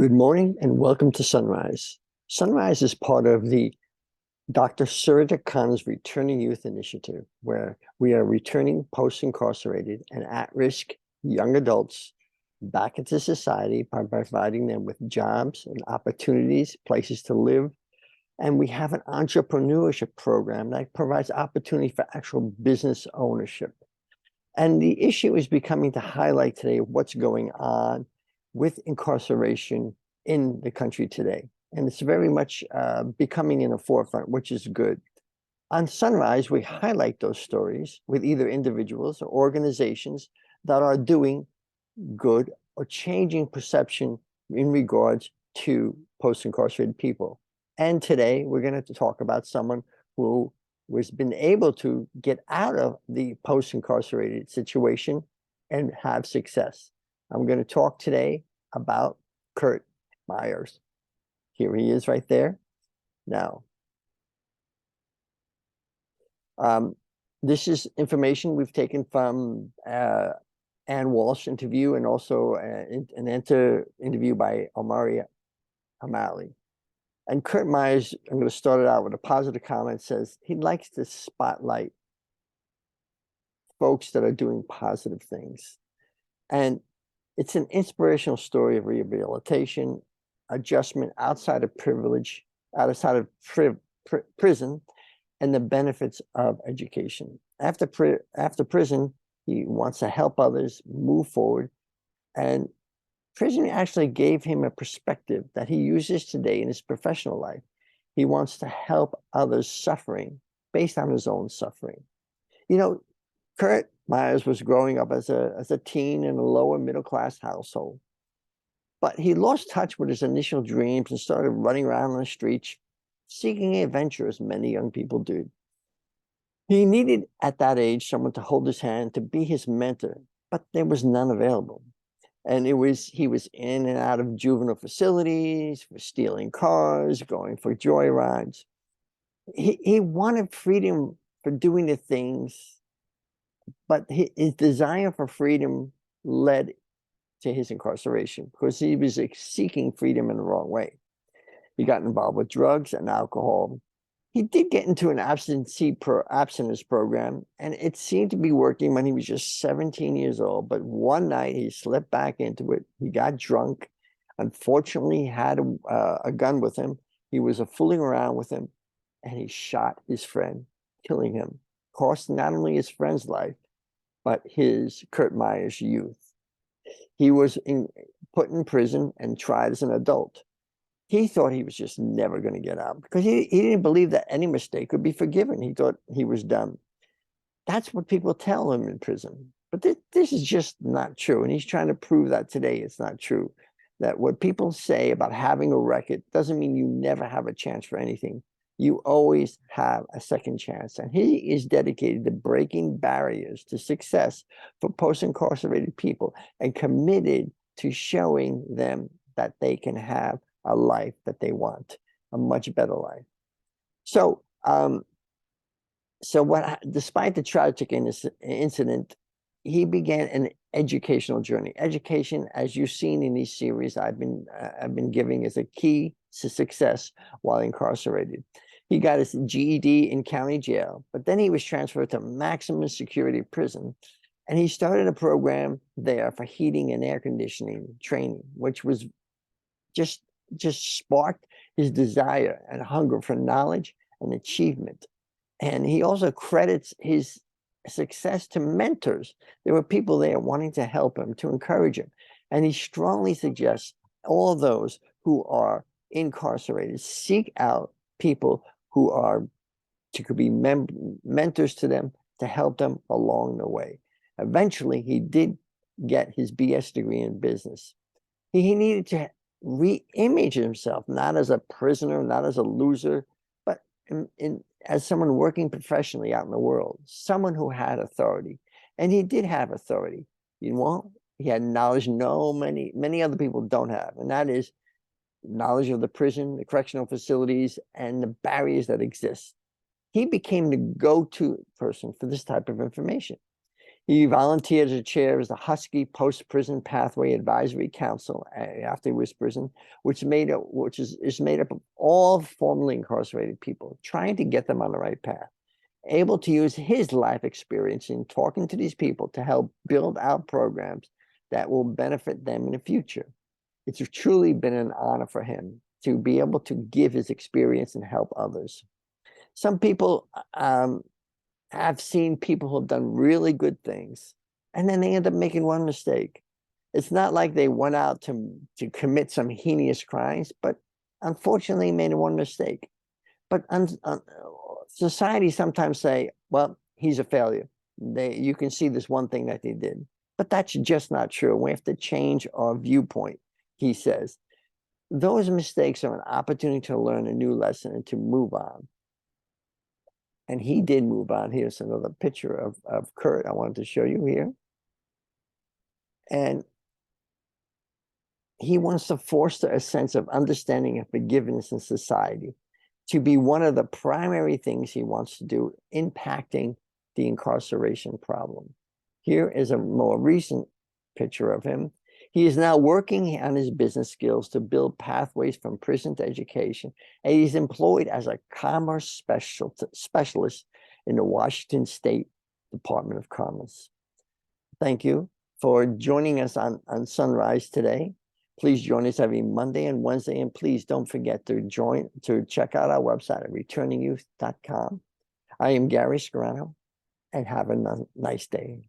Good morning and welcome to Sunrise. Sunrise is part of the Dr. Surya Khan's Returning Youth Initiative, where we are returning post-incarcerated and at-risk young adults back into society by providing them with jobs and opportunities, places to live. And we have an entrepreneurship program that provides opportunity for actual business ownership. And the issue is becoming to highlight today what's going on with incarceration in the country today. And it's very much becoming in the forefront, which is good. On Sunrise, we highlight those stories with either individuals or organizations that are doing good or changing perception in regards to post-incarcerated people. And today, we're going to talk about someone who was been able to get out of the post-incarcerated situation and have success. I'm going to talk today about Kurt Meyers. Here he is right there. Now, this is information we've taken from Ann Walsh interview and also an interview by Omari, Amili. And Kurt Meyers, I'm going to start it out with a positive comment, says he likes to spotlight folks that are doing positive things. And it's an inspirational story of rehabilitation, adjustment outside of privilege, outside of prison, and the benefits of education. After prison, he wants to help others move forward, and prison actually gave him a perspective that he uses today in his professional life. He wants to help others suffering based on his own suffering. You know, Kurt Meyers was growing up as a teen in a lower middle class household, but he lost touch with his initial dreams and started running around on the streets, seeking adventure as many young people do. He needed at that age someone to hold his hand, to be his mentor, but there was none available. And he was in and out of juvenile facilities, for stealing cars, going for joyrides. He wanted freedom for doing the things, but his desire for freedom led to his incarceration because he was seeking freedom in the wrong way. He got involved with drugs and alcohol. He did get into an abstinence program, and it seemed to be working when he was just 17 years old. But one night he slipped back into it. He got drunk. Unfortunately, he had a gun with him. He was fooling around with him, and he shot his friend, killing him, costing not only his friend's life, but his Kurt Meyers' youth. He was put in prison and tried as an adult. He thought he was just never going to get out because he didn't believe that any mistake could be forgiven. He thought he was done. That's what people tell him in prison. But this is just not true. And he's trying to prove that today it's not true. That what people say about having a record doesn't mean you never have a chance for anything. You always have a second chance. And he is dedicated to breaking barriers to success for post-incarcerated people and committed to showing them that they can have a life that they want, a much better life. So, despite the tragic incident, he began an educational journey. Education, as you've seen in these series I've been giving, is a key to success while incarcerated. He got his GED in county jail, but then he was transferred to maximum security prison, and he started a program there for heating and air conditioning training, which was just sparked his desire and hunger for knowledge and achievement. And he also credits his success to mentors. There were people there wanting to help him, to encourage him. And he strongly suggests all those who are incarcerated seek out people who could be mentors to them, to help them along the way. Eventually, he did get his BS degree in business. He needed to re-image himself, not as a prisoner, not as a loser, but as someone working professionally out in the world, someone who had authority. And he did have authority. You know, he had knowledge many other people don't have, and that is knowledge of the prison, the correctional facilities, and the barriers that exist. He became the go-to person for this type of information. He volunteered as a chair as the Husky Post-Prison Pathway Advisory Council after he was prison, which is made up of all formerly incarcerated people, trying to get them on the right path, able to use his life experience in talking to these people to help build out programs that will benefit them in the future. It's truly been an honor for him to be able to give his experience and help others. Some people I've seen people who have done really good things, and then they end up making one mistake. It's not like they went out to commit some heinous crimes, but unfortunately made one mistake. But society sometimes say, well, he's a failure. You can see this one thing that they did. But that's just not true. We have to change our viewpoint, he says. Those mistakes are an opportunity to learn a new lesson and to move on. And he did move on. Here's another picture of Kurt I wanted to show you here. And he wants to foster a sense of understanding and forgiveness in society to be one of the primary things he wants to do, impacting the incarceration problem. Here is a more recent picture of him. He is now working on his business skills to build pathways from prison to education, and he's employed as a commerce specialist in the Washington State Department of Commerce. Thank you for joining us on Sunrise today. Please join us every Monday and Wednesday, and please don't forget to check out our website at returningyouth.com. I am Gary Scarano, and have a nice day.